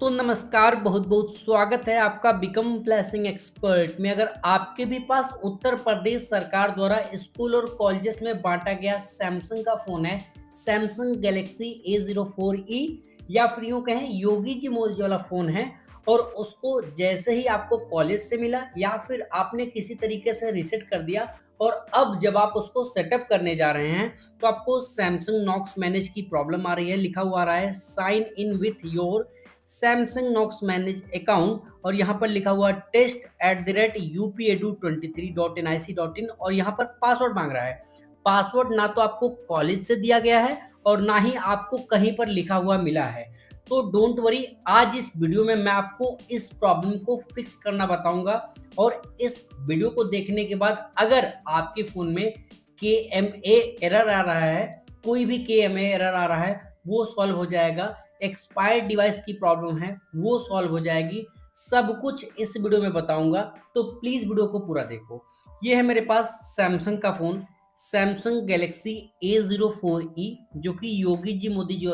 तो नमस्कार, बहुत बहुत स्वागत है आपका बिकम फ्लैशिंग एक्सपर्ट में। अगर आपके भी पास उत्तर प्रदेश सरकार द्वारा स्कूल और कॉलेजेस में बांटा गया सैमसंग का फोन है, सैमसंग गैलेक्सी A04e, या फिर यूं कहें योगी जी मोदी वाला फोन है, और उसको जैसे ही आपको कॉलेज से मिला या फिर आपने किसी तरीके से रीसेट कर दिया, और अब जब आप उसको सेटअप करने जा रहे हैं तो आपको सैमसंग नॉक्स मैनेज की प्रॉब्लम आ रही है। लिखा हुआ आ रहा है sign in with your Samsung Knox manage account, और यहाँ पर लिखा हुआ test@upedu23.nic.in, और यहाँ पर पासवर्ड मांग रहा है। पासवर्ड ना तो आपको कॉलेज से दिया गया है और ना ही आपको कहीं पर लिखा हुआ मिला है। तो डोंट वरी, आज इस वीडियो में मैं आपको इस प्रॉब्लम को फिक्स करना बताऊंगा, और इस वीडियो को देखने के बाद अगर आपके फ़ोन में KMA एरर आ रहा है, कोई भी KMA एरर आ रहा है, वो सॉल्व हो जाएगा। एक्सपायर्ड डिवाइस की प्रॉब्लम है वो सॉल्व हो जाएगी। सब कुछ इस वीडियो में बताऊंगा, तो प्लीज़ वीडियो को पूरा देखो। ये है मेरे पास सैमसंग का फ़ोन, सैमसंग गैलेक्सी A04e, जो कि योगी जी मोदी जी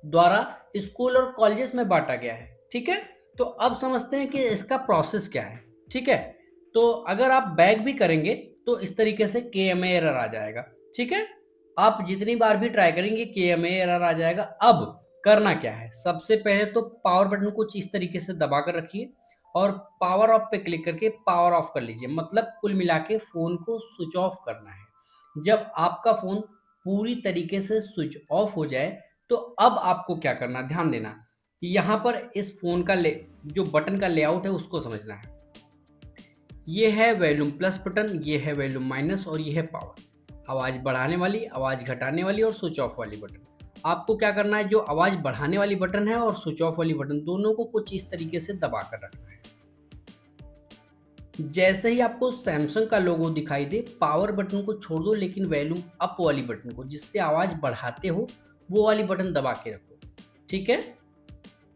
द्वारा स्कूल और कॉलेजेस में बांटा गया है। ठीक है, तो अब समझते हैं कि इसका प्रोसेस क्या है। ठीक है, तो अगर आप बैक भी करेंगे तो इस तरीके से KMA एरर आ जाएगा। ठीक है, आप जितनी बार भी ट्राई करेंगे KMA एरर आ जाएगा। अब करना क्या है, सबसे पहले तो पावर बटन को इस तरीके से दबा कर रखिए और पावर ऑफ पे क्लिक करके पावर ऑफ कर लीजिए। मतलब कुल मिला के फोन को स्विच ऑफ करना है। जब आपका फोन पूरी तरीके से स्विच ऑफ हो जाए तो अब आपको क्या करना, ध्यान देना। यहाँ पर इस फोन का जो बटन का लेआउट है उसको समझना है। ये है वॉल्यूम प्लस बटन, ये है वॉल्यूम माइनस, और ये है पावर, आवाज़ बढ़ाने वाली, आवाज़ घटाने वाली और स्विच ऑफ वाली बटन। आपको क्या करना है, जो आवाज़ बढ़ाने वाली बटन है और स्विच ऑफ वाली बटन, दोनों को कुछ इस तरीके से दबा कर रखना है। जैसे ही आपको सैमसंग का लोगो दिखाई दे, पावर बटन को छोड़ दो, लेकिन वॉल्यूम अप वाली बटन को, जिससे आवाज़ बढ़ाते हो, वो वाली बटन दबा के रखो। ठीक है,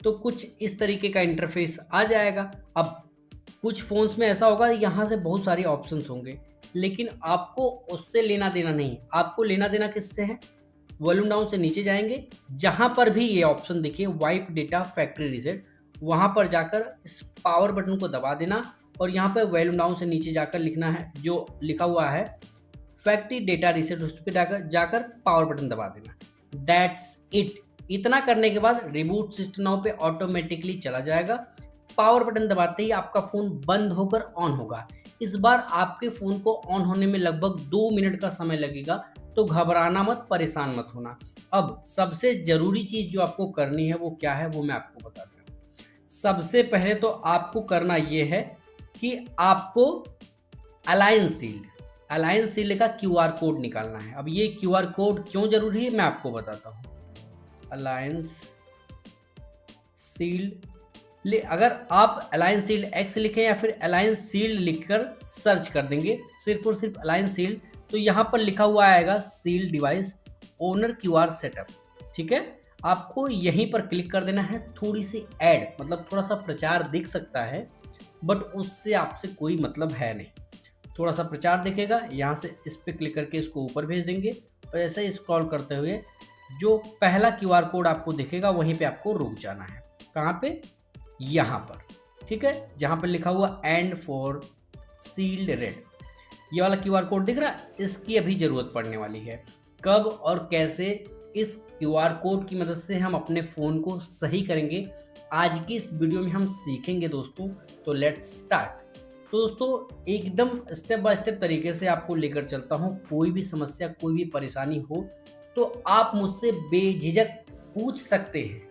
तो कुछ इस तरीके का इंटरफेस आ जाएगा। अब कुछ फ़ोन्स में ऐसा होगा, यहाँ से बहुत सारे ऑप्शंस होंगे, लेकिन आपको उससे लेना देना नहीं। आपको लेना देना किससे है, वॉल्यूम डाउन से नीचे जाएंगे, जहाँ पर भी ये ऑप्शन दिखे वाइप डेटा फैक्ट्री रीसेट, वहाँ पर जाकर इस पावर बटन को दबा देना, और यहाँ पर वॉल्यूम डाउन से नीचे जाकर लिखना है, जो लिखा हुआ है फैक्ट्री डेटा रीसेट, उस पर जाकर पावर बटन दबा देना। That's it. इतना करने के बाद रिबूट सिस्टम नाउ पे ऑटोमेटिकली चला जाएगा। पावर बटन दबाते ही आपका फ़ोन बंद होकर ऑन होगा। इस बार आपके फ़ोन को ऑन होने में लगभग 2 मिनट का समय लगेगा, तो घबराना मत, परेशान मत होना। अब सबसे ज़रूरी चीज़ जो आपको करनी है वो क्या है, वो मैं आपको बताता हूँ। सबसे पहले तो आपको करना ये है कि आपको अलायंस सील्ड का QR कोड निकालना है। अब ये QR कोड क्यों ज़रूरी है मैं आपको बताता हूँ। अलायंस सील्ड, अगर आप अलायंस सील्ड X लिखें या फिर अलायंस सील्ड लिखकर सर्च कर देंगे, सिर्फ और सिर्फ अलायंस सील्ड, तो यहाँ पर लिखा हुआ आएगा sealed device owner QR setup. ठीक है, आपको यहीं पर क्लिक कर देना है। थोड़ी सी ऐड, मतलब थोड़ा सा प्रचार दिख सकता है, बट उससे आपसे कोई मतलब है नहीं। थोड़ा सा प्रचार दिखेगा, यहाँ से इस पर क्लिक करके इसको ऊपर भेज देंगे, और ऐसे ही स्क्रॉल करते हुए जो पहला QR कोड आपको दिखेगा वहीं पे आपको रुक जाना है। कहाँ पे, यहाँ पर। ठीक है, जहाँ पर लिखा हुआ एंड फॉर सील्ड रेड, ये वाला QR कोड दिख रहा है, इसकी अभी ज़रूरत पड़ने वाली है। कब और कैसे इस QR कोड की मदद से हम अपने फ़ोन को सही करेंगे, आज की इस वीडियो में हम सीखेंगे दोस्तों। तो लेट्स स्टार्ट। तो दोस्तों एकदम स्टेप बाय स्टेप तरीके से आपको लेकर चलता हूँ। कोई भी समस्या, कोई भी परेशानी हो तो आप मुझसे बेझिझक पूछ सकते हैं।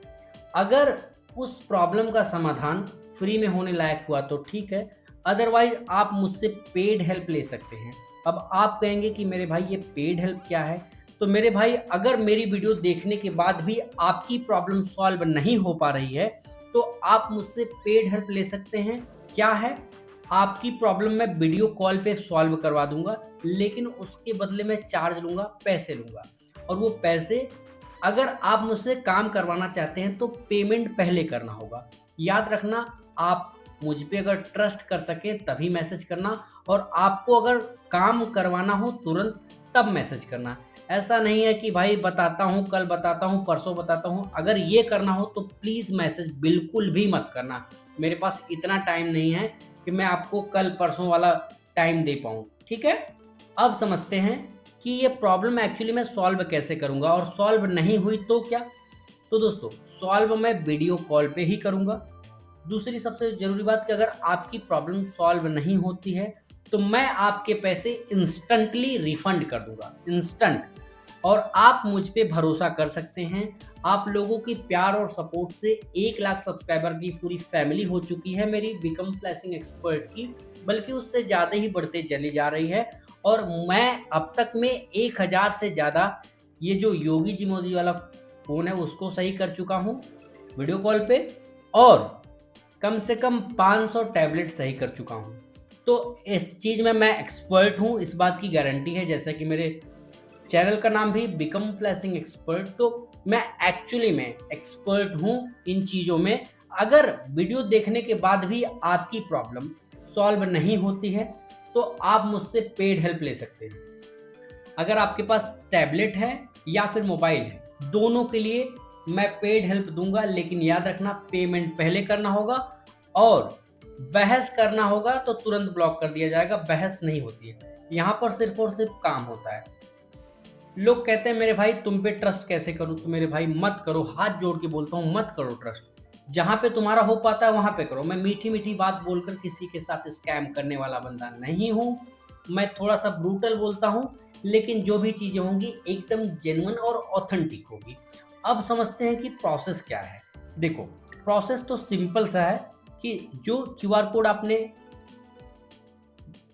अगर उस प्रॉब्लम का समाधान फ्री में होने लायक हुआ तो ठीक है, अदरवाइज आप मुझसे पेड हेल्प ले सकते हैं। अब आप कहेंगे कि मेरे भाई ये पेड हेल्प क्या है, तो मेरे भाई अगर मेरी वीडियो देखने के बाद भी आपकी प्रॉब्लम सॉल्व नहीं हो पा रही है तो आप मुझसे पेड हेल्प ले सकते हैं। क्या है, आपकी प्रॉब्लम मैं वीडियो कॉल पे सॉल्व करवा दूंगा, लेकिन उसके बदले में चार्ज लूँगा, पैसे लूँगा। और वो पैसे, अगर आप मुझसे काम करवाना चाहते हैं तो पेमेंट पहले करना होगा। याद रखना, आप मुझ पे अगर ट्रस्ट कर सकें तभी मैसेज करना, और आपको अगर काम करवाना हो तुरंत तब मैसेज करना। ऐसा नहीं है कि भाई बताता हूँ, कल बताता हूँ, परसों बताता हूँ। अगर ये करना हो तो प्लीज़ मैसेज बिल्कुल भी मत करना। मेरे पास इतना टाइम नहीं है कि मैं आपको कल परसों वाला टाइम दे पाऊँ, ठीक है? अब समझते हैं कि ये प्रॉब्लम एक्चुअली मैं सॉल्व कैसे करूँगा, और सॉल्व नहीं हुई तो क्या? तो दोस्तों, सॉल्व मैं वीडियो कॉल पे ही करूँगा। दूसरी सबसे ज़रूरी बात कि अगर आपकी प्रॉब्लम सॉल्व नहीं होती है, तो मैं आपके पैसे इंस्टेंटली रिफंड कर दूँगा, इंस्टेंट। और आप मुझ पे भरोसा कर सकते हैं। आप लोगों की प्यार और सपोर्ट से 1 लाख सब्सक्राइबर की पूरी फैमिली हो चुकी है मेरी बिकम फ्लैशिंग एक्सपर्ट की, बल्कि उससे ज़्यादा ही बढ़ते चली जा रही है। और मैं अब तक में 1000 से ज़्यादा ये जो योगी जी मोदी वाला फ़ोन है उसको सही कर चुका हूँ वीडियो कॉल पे, और कम से कम 500 टैबलेट सही कर चुका हूँ। तो इस चीज़ में मैं एक्सपर्ट हूँ, इस बात की गारंटी है। जैसा कि मेरे चैनल का नाम भी बिकम फ्लैशिंग एक्सपर्ट, तो मैं एक्चुअली में एक्सपर्ट हूँ इन चीज़ों में। अगर वीडियो देखने के बाद भी आपकी प्रॉब्लम सॉल्व नहीं होती है, तो आप मुझसे पेड हेल्प ले सकते हैं। अगर आपके पास टैबलेट है या फिर मोबाइल है, दोनों के लिए मैं पेड हेल्प दूंगा, लेकिन याद रखना पेमेंट पहले करना होगा, और बहस करना होगा तो तुरंत ब्लॉक कर दिया जाएगा। बहस नहीं होती है यहाँ पर, सिर्फ और सिर्फ काम होता है। लोग कहते हैं मेरे भाई तुम पे ट्रस्ट कैसे करूं, तो मेरे भाई मत करो, हाथ जोड़ के बोलता हूं मत करो ट्रस्ट। जहां पे तुम्हारा हो पाता है वहां पे करो। मैं मीठी मीठी बात बोलकर किसी के साथ स्कैम करने वाला बंदा नहीं हूं। मैं थोड़ा सा ब्रूटल बोलता हूं, लेकिन जो भी चीजें होंगी एकदम जेन्युइन और ऑथेंटिक होगी। अब समझते हैं कि प्रोसेस क्या है। देखो, प्रोसेस तो सिंपल सा है कि जो क्यूआर कोड आपने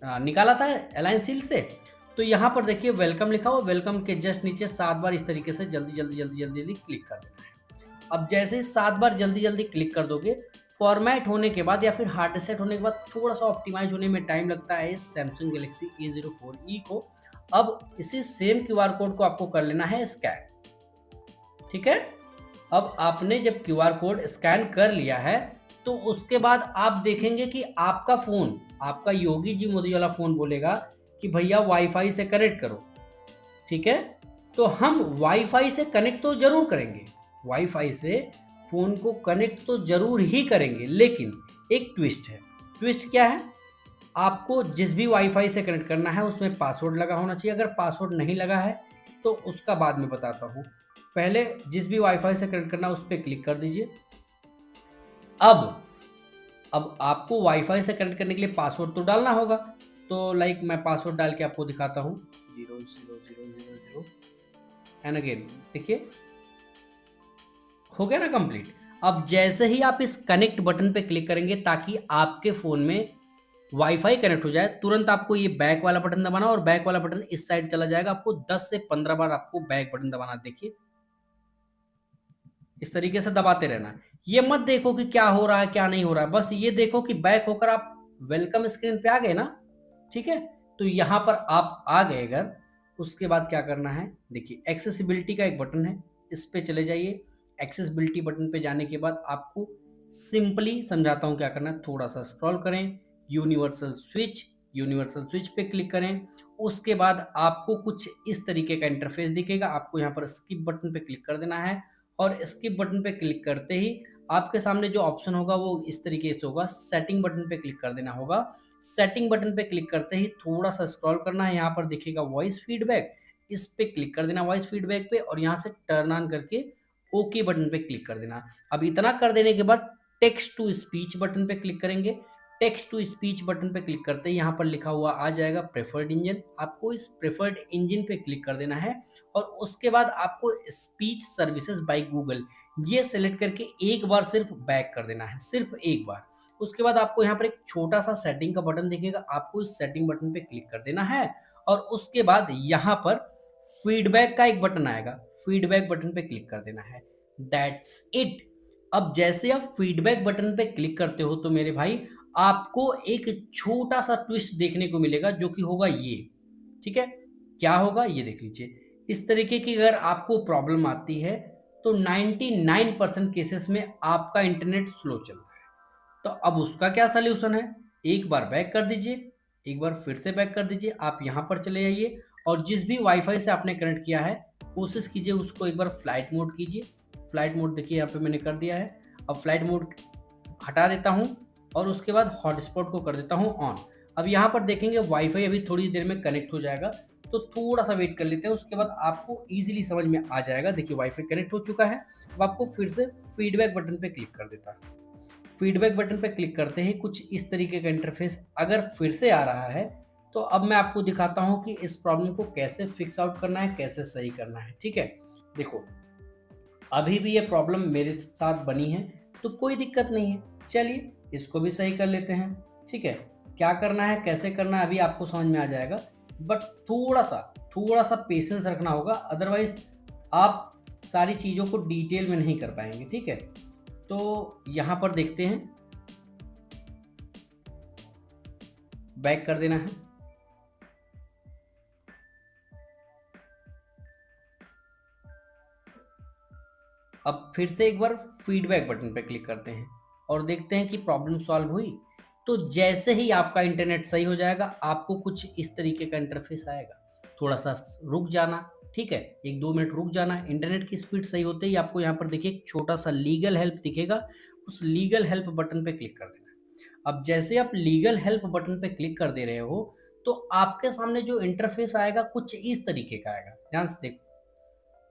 निकाला था अलायंस शील्ड से, तो यहाँ पर देखिए वेलकम लिखा हो, वेलकम के जस्ट नीचे 7 बार इस तरीके से जल्दी जल्दी जल्दी जल्दी जल्दी क्लिक कर देना है। अब जैसे ही 7 बार जल्दी जल्दी क्लिक कर दोगे, फॉर्मेट होने के बाद या फिर हार्ड रीसेट होने के बाद थोड़ा सा ऑप्टिमाइज होने में टाइम लगता है इस सैमसंग गैलेक्सी A04e को। अब इसी सेम क्यूआर कोड को आपको कर लेना है स्कैन, ठीक है? अब आपने जब क्यूआर कोड स्कैन कर लिया है, तो उसके बाद आप देखेंगे कि आपका फ़ोन, आपका योगी जी मोदी वाला फ़ोन बोलेगा कि भैया वाईफाई से कनेक्ट करो, ठीक है? तो हम वाईफाई से कनेक्ट तो ज़रूर करेंगे, वाईफाई से फ़ोन को कनेक्ट तो ज़रूर ही करेंगे, लेकिन एक ट्विस्ट है। ट्विस्ट क्या है? आपको जिस भी वाईफाई से कनेक्ट करना है उसमें पासवर्ड लगा होना चाहिए। अगर पासवर्ड नहीं लगा है तो उसका बाद में बताता हूँ। पहले जिस भी वाईफाई से कनेक्ट करना है उस पे क्लिक कर दीजिए। अब आपको वाईफाई से कनेक्ट करने के लिए पासवर्ड तो डालना होगा। तो लाइक मैं पासवर्ड डाल के आपको दिखाता हूँ, 0000 एंड अगेन, देखिए हो गया ना कंप्लीट। अब जैसे ही आप इस कनेक्ट बटन पे क्लिक करेंगे ताकि आपके फ़ोन में वाईफाई कनेक्ट हो जाए, तुरंत आपको ये बैक वाला बटन दबाना, और बैक वाला बटन इस साइड चला जाएगा। आपको 10 से 15 बार आपको बैक बटन दबाना। देखिए इस तरीके से दबाते रहना। ये मत देखो कि क्या हो रहा है क्या नहीं हो रहा है, बस ये देखो कि बैक होकर आप वेलकम स्क्रीन पे आ गए ना, ठीक है? तो यहाँ पर आप आ गए अगर, उसके बाद क्या करना है, देखिए एक्सेसिबिलिटी का एक बटन है, इस पे चले जाइए। एक्सेसिबिलिटी बटन पे जाने के बाद आपको सिंपली समझाता हूँ क्या करना है। थोड़ा सा स्क्रॉल करें, यूनिवर्सल स्विच पे क्लिक करें। उसके बाद आपको कुछ इस तरीके का इंटरफेस दिखेगा। आपको यहाँ पर स्किप बटन पे क्लिक कर देना है, और स्किप बटन पे क्लिक करते ही आपके सामने जो ऑप्शन होगा वो इस तरीके से होगा। सेटिंग बटन पे क्लिक कर देना होगा। सेटिंग बटन पे क्लिक करते ही थोड़ा सा स्क्रॉल करना है, यहाँ पर दिखेगा वॉइस फीडबैक, इस पे क्लिक कर देना वॉइस फीडबैक पे, और यहाँ से टर्न ऑन करके ओके बटन पे क्लिक कर देना। अब इतना कर देने के बाद टेक्स्ट टू स्पीच बटन पे क्लिक करेंगे। टेक्स्ट टू स्पीच बटन पे क्लिक करते ही यहाँ पर लिखा हुआ आ जाएगा प्रेफर्ड इंजन। आपको इस प्रेफर्ड इंजन पे क्लिक कर देना है, और उसके बाद आपको स्पीच सर्विसेज बाय गूगल ये सेलेक्ट करके एक बार सिर्फ बैक कर देना है, सिर्फ एक बार। उसके बाद आपको यहाँ पर एक छोटा सा सेटिंग का बटन दिखेगा, आपको इस सेटिंग बटन पे क्लिक कर देना है, और उसके बाद यहाँ पर फीडबैक का एक बटन आएगा, फीडबैक बटन पे क्लिक कर देना है। That's it. अब जैसे आप फीडबैक बटन पे क्लिक करते हो तो मेरे भाई आपको एक छोटा सा ट्विस्ट देखने को मिलेगा, जो कि होगा ये, ठीक है? क्या होगा ये देख लीजिए। इस तरीके की अगर आपको प्रॉब्लम आती है तो 99% केसेस में आपका इंटरनेट स्लो चल रहा है। तो अब उसका क्या सलूशन है? एक बार बैक कर दीजिए, एक बार फिर से बैक कर दीजिए, आप यहाँ पर चले जाइए, और जिस भी वाईफाई से आपने कनेक्ट किया है कोशिश कीजिए उसको एक बार फ्लाइट मोड कीजिए। फ्लाइट मोड देखिए यहाँ पे मैंने कर दिया है। अब फ्लाइट मोड हटा देता हूँ और उसके बाद हॉटस्पॉट को कर देता हूँ ऑन। अब यहाँ पर देखेंगे वाईफाई अभी थोड़ी देर में कनेक्ट हो जाएगा, तो थोड़ा सा वेट कर लेते हैं, उसके बाद आपको ईजिली समझ में आ जाएगा। देखिए वाईफाई कनेक्ट हो चुका है। अब आपको फिर से फीडबैक बटन पे क्लिक कर देता है। फीडबैक बटन पे क्लिक करते ही कुछ इस तरीके का इंटरफेस अगर फिर से आ रहा है, तो अब मैं आपको दिखाता हूँ कि इस प्रॉब्लम को कैसे फिक्स आउट करना है, कैसे सही करना है। ठीक है, देखो अभी भी ये प्रॉब्लम मेरे साथ बनी है, तो कोई दिक्कत नहीं है, चलिए इसको भी सही कर लेते हैं। ठीक है, क्या करना है कैसे करना है अभी आपको समझ में आ जाएगा, बट थोड़ा सा पेशेंस रखना होगा, अदरवाइज आप सारी चीज़ों को डिटेल में नहीं कर पाएंगे। ठीक है, तो यहाँ पर देखते हैं, बैक कर देना है। अब फिर से एक बार फीडबैक बटन पर क्लिक करते हैं और देखते हैं कि प्रॉब्लम सॉल्व हुई। तो जैसे ही आपका इंटरनेट सही हो जाएगा आपको कुछ इस तरीके का इंटरफेस आएगा, थोड़ा सा रुक जाना। ठीक है, 1-2 मिनट रुक जाना। इंटरनेट की स्पीड सही होते ही आपको यहाँ पर देखिए एक छोटा सा लीगल हेल्प दिखेगा, उस लीगल हेल्प बटन पे क्लिक कर देना। अब जैसे आप लीगल हेल्प बटन पे क्लिक कर दे रहे हो तो आपके सामने जो इंटरफेस आएगा कुछ इस तरीके का आएगा। ध्यान से देखो,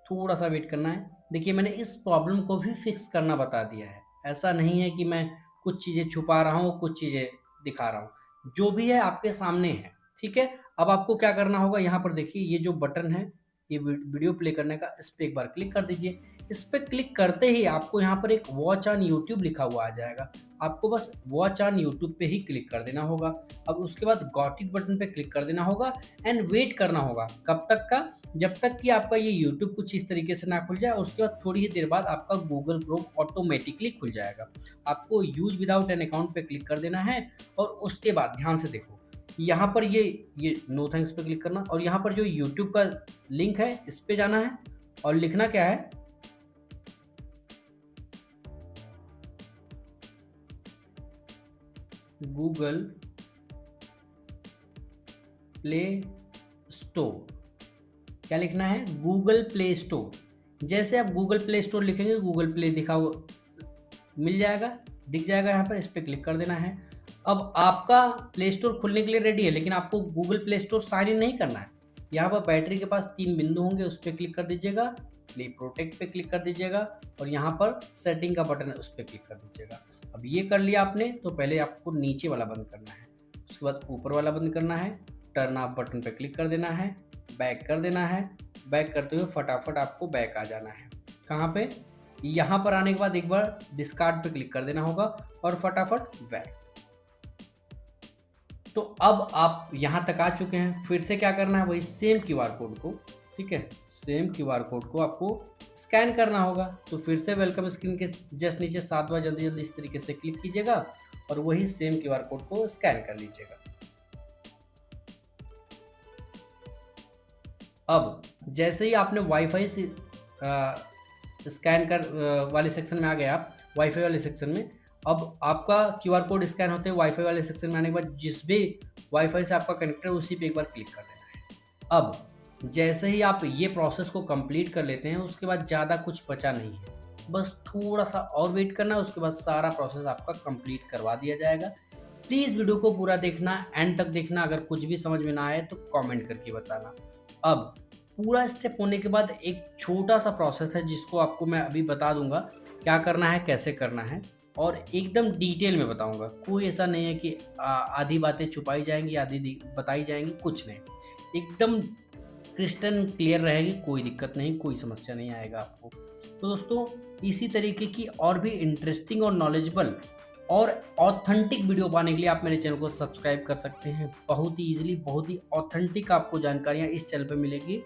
थोड़ा सा वेट करना है। देखिए मैंने इस प्रॉब्लम को भी फिक्स करना बता दिया है, ऐसा नहीं है कि मैं कुछ चीज़ें छुपा रहा हूँ कुछ चीज़ें दिखा रहा हूँ, जो भी है आपके सामने है। ठीक है, अब आपको क्या करना होगा, यहाँ पर देखिए ये जो बटन है ये वीडियो प्ले करने का, इस पर एक बार क्लिक कर दीजिए। इस पर क्लिक करते ही आपको यहाँ पर एक वॉच ऑन यूट्यूब लिखा हुआ आ जाएगा, आपको बस वॉच ऑन यूट्यूब पे ही क्लिक कर देना होगा। अब उसके बाद गॉट इट बटन पे क्लिक कर देना होगा एंड वेट करना होगा। कब तक का, जब तक कि आपका ये यूट्यूब कुछ इस तरीके से ना खुल जाए। उसके बाद थोड़ी ही देर बाद आपका गूगल क्रोम ऑटोमेटिकली खुल जाएगा। आपको यूज विदाउट एन अकाउंट पे क्लिक कर देना है और उसके बाद ध्यान से देखो, यहाँ पर ये नो थैंक्स पे क्लिक करना और यहाँ पर जो यूट्यूब का लिंक है इस पे जाना है और लिखना क्या है, गूगल प्ले स्टोर। क्या लिखना है, गूगल प्ले स्टोर। जैसे आप गूगल प्ले स्टोर लिखेंगे गूगल प्ले मिल जाएगा, दिख जाएगा। यहाँ पर इस पर क्लिक कर देना है। अब आपका प्ले स्टोर खुलने के लिए रेडी है, लेकिन आपको Google Play Store sign in नहीं करना है। यहाँ पर बैटरी के पास 3 बिंदु होंगे, उस पर क्लिक कर दीजिएगा, प्ले प्रोटेक्ट पे क्लिक कर दीजिएगा और यहाँ पर सेटिंग का बटन है उस पर क्लिक कर दीजिएगा। अब ये कर लिया आपने, तो पहले आपको नीचे वाला बंद करना है, उसके बाद ऊपर वाला बंद करना है, टर्न ऑफ बटन पे क्लिक कर देना है, बैक कर देना है। बैक करते हुए फटाफट आपको बैक आ जाना है। कहाँ पे, यहाँ पर आने के बाद एक बार डिस्कार्ड पे क्लिक कर देना होगा और फटाफट बैक। तो अब आप यहाँ तक आ चुके हैं। फिर से क्या करना है, वही सेम क्यूआर कोड को, ठीक है, सेम क्यूआर कोड को आपको स्कैन करना होगा। तो फिर से वेलकम स्क्रीन के जस्ट नीचे 7 बार जल्दी जल्दी इस तरीके से क्लिक कीजिएगा और वही सेम क्यूआर कोड को स्कैन कर लीजिएगा। अब जैसे ही आपने वाईफाई से स्कैन कर वाले सेक्शन में आ गए, आप वाईफाई वाले सेक्शन में, अब आपका क्यूआर कोड स्कैन होते हैं वाईफाई वाले सेक्शन में आने के बाद जिस भी वाईफाई से आपका कनेक्टर है उसी पे एक बार क्लिक कर देना है। अब जैसे ही आप ये प्रोसेस को कंप्लीट कर लेते हैं उसके बाद ज़्यादा कुछ बचा नहीं है, बस थोड़ा सा और वेट करना है, उसके बाद सारा प्रोसेस आपका कंप्लीट करवा दिया जाएगा। प्लीज़ वीडियो को पूरा देखना, एंड तक देखना। अगर कुछ भी समझ में ना आए तो कमेंट करके बताना। अब पूरा स्टेप होने के बाद एक छोटा सा प्रोसेस है जिसको आपको मैं अभी बता दूंगा क्या करना है, कैसे करना है, और एकदम डिटेल में बताऊंगा। कोई ऐसा नहीं है कि आधी बातें छुपाई जाएंगी, आधी बताई जाएंगी, कुछ नहीं, एकदम क्रिस्टल क्लियर रहेगी, कोई दिक्कत नहीं, कोई समस्या नहीं आएगा आपको। तो दोस्तों इसी तरीके की और भी इंटरेस्टिंग और नॉलेजेबल और ऑथेंटिक वीडियो पाने के लिए आप मेरे चैनल को सब्सक्राइब कर सकते हैं। बहुत ही ईजिली, बहुत ही ऑथेंटिक आपको जानकारियाँ इस चैनल पर मिलेगी।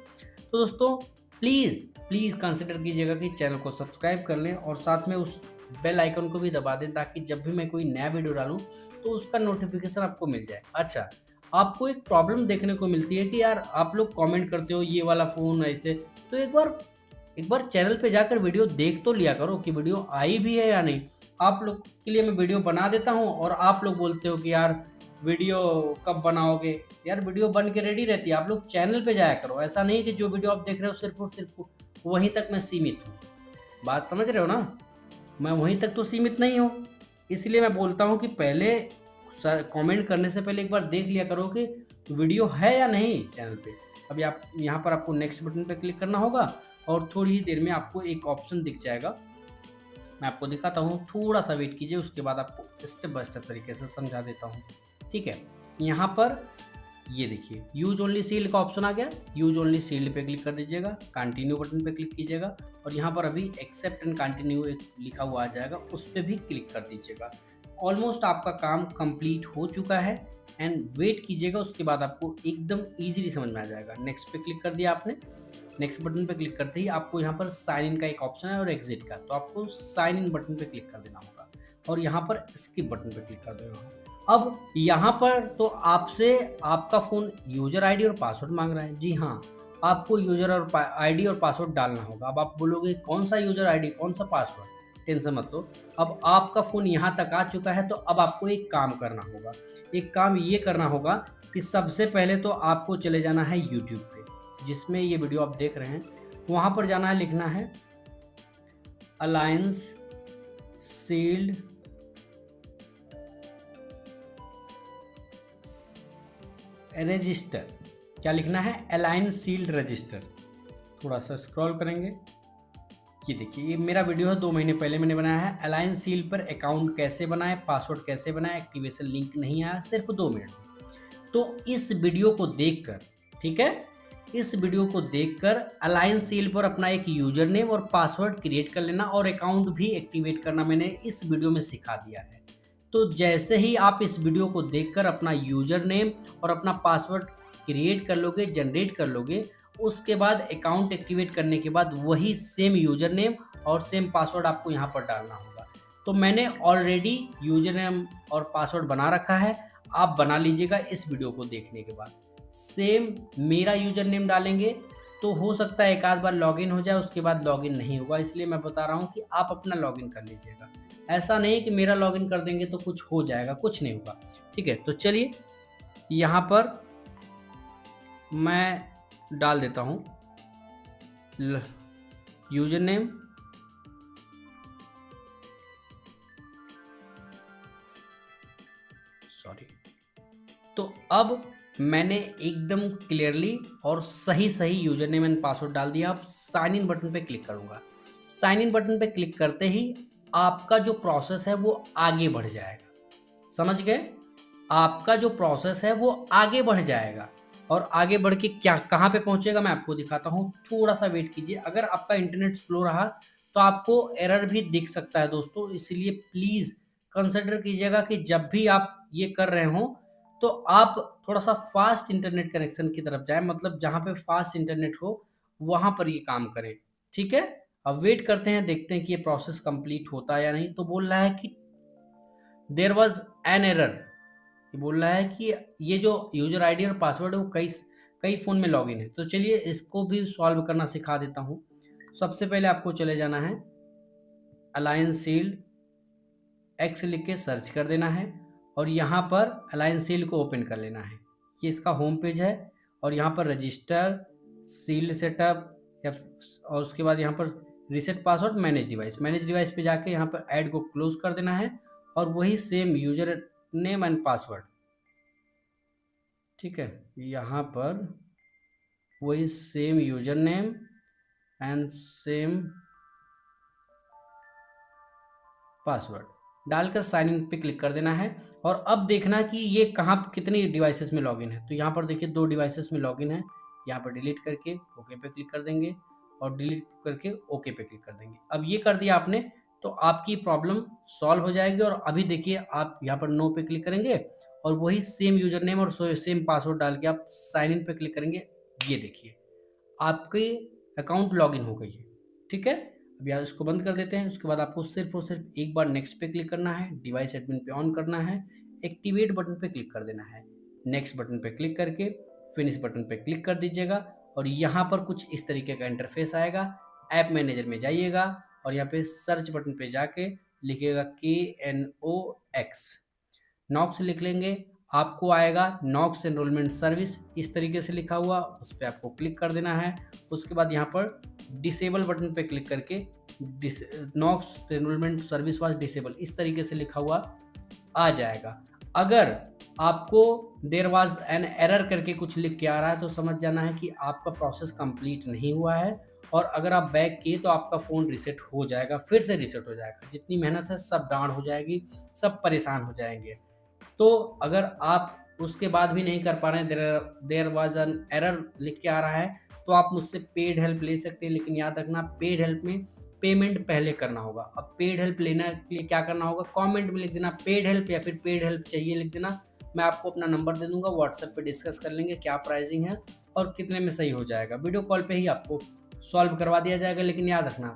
तो दोस्तों प्लीज़ कंसिडर कीजिएगा कि चैनल को सब्सक्राइब कर लें और साथ में उस बेल आइकन को भी दबा दें ताकि जब भी मैं कोई नया वीडियो डालूं तो उसका नोटिफिकेशन आपको मिल जाए। अच्छा, आपको एक प्रॉब्लम देखने को मिलती है कि यार आप लोग कमेंट करते हो ये वाला फ़ोन ऐसे, तो एक बार चैनल पे जाकर वीडियो देख तो लिया करो कि वीडियो आई भी है या नहीं। आप लोग के लिए मैं वीडियो बना देता हूँ और आप लोग बोलते हो कि यार वीडियो कब बनाओगे? यार वीडियो बन के रेडी रहती है, आप लोग चैनल पे जाया करो। ऐसा नहीं कि जो वीडियो आप देख रहे हो सिर्फ और सिर्फ वहीं तक मैं सीमित हूँ। बात समझ रहे हो ना? मैं वहीं तक तो सीमित नहीं हूँ। इसलिए मैं बोलता हूँ कि पहले कमेंट करने से पहले एक बार देख लिया करो कि वीडियो है या नहीं चैनल पे। अभी आप यहाँ पर आपको नेक्स्ट बटन पे क्लिक करना होगा और थोड़ी ही देर में आपको एक ऑप्शन दिख जाएगा। मैं आपको दिखाता हूँ, थोड़ा सा वेट कीजिए, उसके बाद आपको स्टेप बाय स्टेप तरीके से समझा देता हूँ। ठीक है, यहाँ पर ये देखिए यूज ओनली सील्ड का ऑप्शन आ गया। यूज ओनली सील्ड पे क्लिक कर दीजिएगा, कंटिन्यू बटन पे क्लिक कीजिएगा और यहाँ पर अभी एक्सेप्ट एंड कंटिन्यू एक लिखा हुआ आ जाएगा, उस पर भी क्लिक कर दीजिएगा। ऑलमोस्ट आपका काम कंप्लीट हो चुका है एंड वेट कीजिएगा, उसके बाद आपको एकदम ईजिली समझ में आ जाएगा। नेक्स्ट पे क्लिक कर दिया आपने। नेक्स्ट बटन पे क्लिक करते ही आपको यहाँ पर साइन इन का एक ऑप्शन है और एग्जिट का, तो आपको साइन इन बटन पे क्लिक कर देना होगा और यहाँ पर स्किप बटन पे क्लिक कर देना होगा। अब यहाँ पर तो आपसे आपका फ़ोन यूज़र आईडी और पासवर्ड मांग रहा है। जी हाँ, आपको यूज़र और आईडी और पासवर्ड डालना होगा। अब आप बोलोगे कौन सा यूज़र आईडी, कौन सा पासवर्ड? टेंशन मत लो, अब आपका फ़ोन यहाँ तक आ चुका है, तो अब आपको एक काम करना होगा। एक काम ये करना होगा कि सबसे पहले तो आपको चले जाना है यूट्यूब पे, जिसमें ये वीडियो आप देख रहे हैं। वहाँ पर जाना है, लिखना है अलायंस सील्ड रजिस्टर। क्या लिखना है? Alliance sealed register. थोड़ा सा स्क्रॉल करेंगे, ये देखिए ये मेरा वीडियो है, 2 महीने पहले मैंने बनाया है। अलायंस सील्ड पर अकाउंट कैसे बनाए, पासवर्ड कैसे बनाए, एक्टिवेशन लिंक नहीं आया, सिर्फ 2 मिनट में। तो इस वीडियो को देखकर, ठीक है, इस वीडियो को देखकर अलायंस सील्ड पर अपना एक यूजर नेम और पासवर्ड क्रिएट कर लेना और अकाउंट भी एक्टिवेट करना मैंने इस वीडियो में सिखा दिया है। तो जैसे ही आप इस वीडियो को देखकर अपना यूजर नेम और अपना पासवर्ड क्रिएट कर लोगे, जनरेट कर लोगे, उसके बाद अकाउंट एक्टिवेट करने के बाद वही सेम यूजर नेम और सेम पासवर्ड आपको यहाँ पर डालना होगा। तो मैंने ऑलरेडी यूजर नेम और पासवर्ड बना रखा है, आप बना लीजिएगा इस वीडियो को देखने के बाद। सेम मेरा यूजर नेम डालेंगे तो हो सकता है एक आध बार लॉगिन हो जाए, उसके बाद लॉगिन नहीं होगा, इसलिए मैं बता रहा हूँ कि आप अपना लॉगिन कर लीजिएगा। ऐसा नहीं कि मेरा लॉगिन कर देंगे तो कुछ हो जाएगा, कुछ नहीं होगा। ठीक है, तो चलिए यहाँ पर मैं डाल देता हूँ यूजर नेम, सॉरी। तो अब मैंने एकदम क्लियरली और सही सही यूजर नेम एंड पासवर्ड डाल दिया। अब साइन इन बटन पे क्लिक करूंगा। साइन इन बटन पे क्लिक करते ही आपका जो प्रोसेस है वो आगे बढ़ जाएगा। समझ गए? आपका जो प्रोसेस है वो आगे बढ़ जाएगा और आगे बढ़ के क्या कहाँ पे पहुंचेगा मैं आपको दिखाता हूँ। थोड़ा सा वेट कीजिए, अगर आपका इंटरनेट स्लो रहा तो आपको एरर भी दिख सकता है दोस्तों, इसलिए प्लीज़ कंसिडर कीजिएगा कि जब भी आप ये कर रहे हो तो आप थोड़ा सा फास्ट इंटरनेट कनेक्शन की तरफ जाएं, मतलब जहाँ पे फास्ट इंटरनेट हो वहाँ पर ये काम करें। ठीक है, अब वेट करते हैं, देखते हैं कि ये प्रोसेस कंप्लीट होता है या नहीं। तो बोल रहा है कि देयर वाज एन एरर, ये बोल रहा है कि ये जो यूजर आईडी और पासवर्ड है वो कई कई फ़ोन में लॉगिन है। तो चलिए इसको भी सॉल्व करना सिखा देता हूँ। सबसे पहले आपको चले जाना है अलायंस सील्ड एक्स लिख के सर्च कर देना है और यहाँ पर अलायंस सील्ड को ओपन कर लेना है। ये इसका होम पेज है और यहाँ पर रजिस्टर, सील्ड सेटअप या और उसके बाद यहाँ पर रीसेट पासवर्ड, मैनेज डिवाइस पे जाके यहाँ पर ऐड को क्लोज कर देना है और वही same user name and password, ठीक है, यहाँ पर वही same user name and same password डालकर साइन इन पे क्लिक कर देना है। और अब देखना कि ये कहाँ कितनी डिवाइसेस में लॉगिन है। तो यहाँ पर देखिए 2 डिवाइसेस में लॉगिन है। यहाँ पर डिलीट करके ओके पे क्लिक कर देंगे और डिलीट करके ओके पे क्लिक कर देंगे। अब ये कर दिया आपने तो आपकी प्रॉब्लम सॉल्व हो जाएगी। और अभी देखिए आप यहाँ पर नो पे क्लिक करेंगे और वही सेम यूजर नेम और सेम पासवर्ड डाल के आप साइन इन पे क्लिक करेंगे। ये देखिए आपकी अकाउंट लॉगिन हो गई है। ठीक है, अब यार इसको बंद कर देते हैं। उसके बाद आपको सिर्फ और सिर्फ एक बार नेक्स्ट पे क्लिक करना है, डिवाइस एडमिन पे ऑन करना है, एक्टिवेट बटन पे क्लिक कर देना है। नेक्स्ट बटन पे क्लिक करके फिनिश बटन पे क्लिक कर दीजिएगा और यहाँ पर कुछ इस तरीके का इंटरफेस आएगा। ऐप मैनेजर में जाइएगा और यहाँ पे सर्च बटन पे जाके लिखिएगा KNOX, नॉक्स लिख लेंगे। आपको आएगा नॉक्स एनरोलमेंट सर्विस, इस तरीके से लिखा हुआ, उस पर आपको क्लिक कर देना है। उसके बाद यहाँ पर डिसेबल बटन पे क्लिक करके Knox enrolment service was disable, इस तरीके से लिखा हुआ आ जाएगा। अगर आपको देयर वाज एन एरर करके कुछ लिख के आ रहा है तो समझ जाना है कि आपका प्रोसेस कंप्लीट नहीं हुआ है, और अगर आप बैक किए तो आपका फ़ोन रीसेट हो जाएगा, फिर से रीसेट हो जाएगा। जितनी मेहनत है सब डाउन हो जाएगी, सब परेशान हो जाएंगे। तो अगर आप उसके बाद भी नहीं कर पा रहे हैं, देयर वाज एन एरर लिख के आ रहा है, तो आप मुझसे पेड हेल्प ले सकते हैं। लेकिन याद रखना, पेड हेल्प में पेमेंट पहले करना होगा। अब पेड हेल्प लेने के लिए क्या करना होगा, कमेंट में लिख देना पेड हेल्प, या फिर पेड हेल्प चाहिए लिख देना। मैं आपको अपना नंबर दे दूंगा, व्हाट्सएप पे डिस्कस कर लेंगे क्या प्राइसिंग है और कितने में सही हो जाएगा। वीडियो कॉल पे ही आपको सॉल्व करवा दिया जाएगा। लेकिन याद रखना,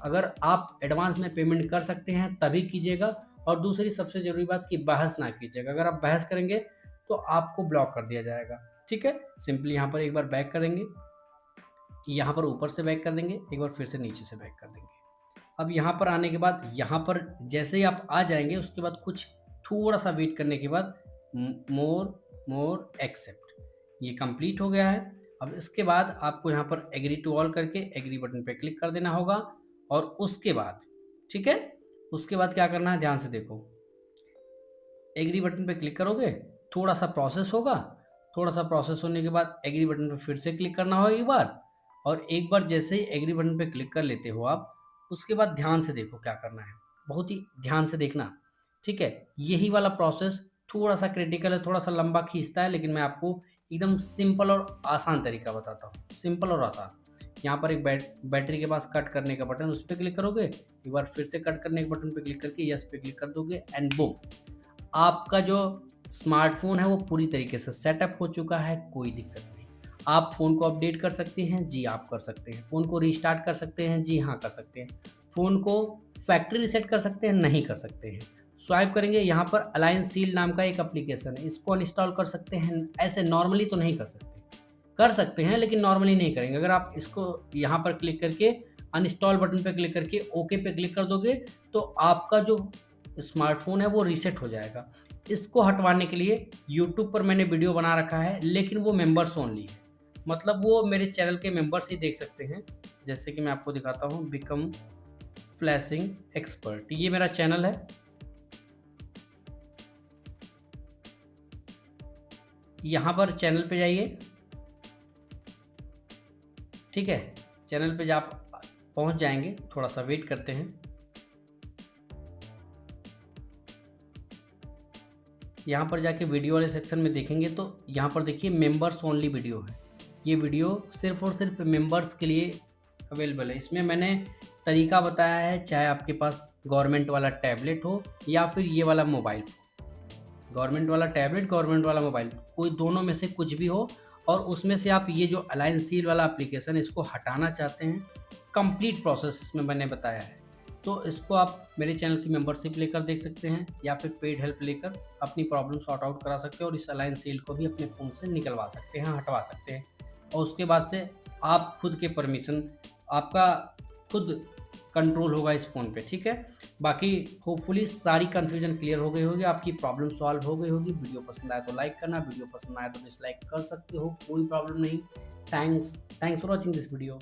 अगर आप एडवांस में पेमेंट कर सकते हैं तभी कीजिएगा। और दूसरी सबसे ज़रूरी बात कि बहस ना कीजिएगा। अगर आप बहस करेंगे तो आपको ब्लॉक कर दिया जाएगा। ठीक है, सिंपली यहाँ पर एक बार बैक करेंगे, यहाँ पर ऊपर से बैक कर देंगे, एक बार फिर से नीचे से बैक कर देंगे। अब यहाँ पर आने के बाद, यहाँ पर जैसे ही आप आ जाएंगे उसके बाद कुछ थोड़ा सा वेट करने के बाद मोर एक्सेप्ट, ये कंप्लीट हो गया है। अब इसके बाद आपको यहाँ पर एग्री टू ऑल करके एग्री बटन पे क्लिक कर देना होगा। और उसके बाद, ठीक है, उसके बाद क्या करना है ध्यान से देखो, एग्री बटन पे क्लिक करोगे, थोड़ा सा प्रोसेस होगा, थोड़ा सा प्रोसेस होने के बाद एग्री बटन पे फिर से क्लिक करना होगा एक बार। और एक बार जैसे ही एग्री बटन पे क्लिक कर लेते हो आप, उसके बाद ध्यान से देखो क्या करना है, बहुत ही ध्यान से देखना। ठीक है, यही वाला प्रोसेस थोड़ा सा क्रिटिकल है, थोड़ा सा लंबा खींचता है, लेकिन मैं आपको एकदम सिंपल और आसान तरीका बताता हूँ, सिंपल और आसान। यहाँ पर एक बैटरी के पास कट करने का बटन, उस पर क्लिक करोगे, एक बार फिर से कट करने के बटन पे क्लिक करके यस पे क्लिक कर दोगे, एंड बूम, आपका जो स्मार्टफोन है वो पूरी तरीके से सेटअप हो चुका है। कोई दिक्कत नहीं। आप फ़ोन को अपडेट कर सकते हैं, जी आप कर सकते हैं। फ़ोन को रीस्टार्ट कर सकते हैं, जी हाँ कर सकते हैं। फ़ोन को फैक्ट्री रीसेट कर सकते हैं, नहीं कर सकते हैं। स्वाइप करेंगे, यहाँ पर अलाइन सील नाम का एक एप्लीकेशन है, इसको अनइंस्टॉल कर सकते हैं। ऐसे नॉर्मली तो नहीं कर सकते, कर सकते हैं लेकिन नॉर्मली नहीं करेंगे। अगर आप इसको यहाँ पर क्लिक करके अनइंस्टॉल बटन पे क्लिक करके ओके पे क्लिक कर दोगे तो आपका जो स्मार्टफोन है वो रीसेट हो जाएगा। इसको हटवाने के लिए यूट्यूब पर मैंने वीडियो बना रखा है, लेकिन वो मेंबर्स ओनली है, मतलब वो मेरे चैनल के मेंबर्स ही देख सकते हैं। जैसे कि मैं आपको दिखाता हूँ, बिकम फ्लैशिंग एक्सपर्ट, ये मेरा चैनल है। यहाँ पर चैनल पे जाइए, ठीक है, चैनल पे आप पहुँच जाएंगे, थोड़ा सा वेट करते हैं। यहाँ पर जाके वीडियो वाले सेक्शन में देखेंगे तो यहाँ पर देखिए मेंबर्स ओनली वीडियो है। ये वीडियो सिर्फ और सिर्फ मेंबर्स के लिए अवेलेबल है। इसमें मैंने तरीका बताया है, चाहे आपके पास गवर्नमेंट वाला टैबलेट हो या फिर ये वाला मोबाइल फ़ोन, गवर्नमेंट वाला टैबलेट, गवर्नमेंट वाला मोबाइल, कोई दोनों में से कुछ भी हो, और उसमें से आप ये जो अलाइन सील वाला एप्लीकेशन इसको हटाना चाहते हैं, कंप्लीट प्रोसेस इसमें मैंने बताया है। तो इसको आप मेरे चैनल की मेंबरशिप लेकर देख सकते हैं, या फिर पेड हेल्प लेकर अपनी प्रॉब्लम सॉर्ट आउट करा सकते हैं, और इस अलाइन सील को भी अपने फ़ोन से निकलवा सकते हैं, हटवा सकते हैं। और उसके बाद से आप खुद के परमिशन, आपका खुद कंट्रोल होगा इस फ़ोन पे। ठीक है, बाकी होपफुली सारी कन्फ्यूजन क्लियर हो गई होगी, आपकी प्रॉब्लम सॉल्व हो गई होगी। वीडियो पसंद आए तो लाइक करना, वीडियो पसंद आए तो डिसलाइक कर सकते हो, कोई प्रॉब्लम नहीं। Thanks for watching this video.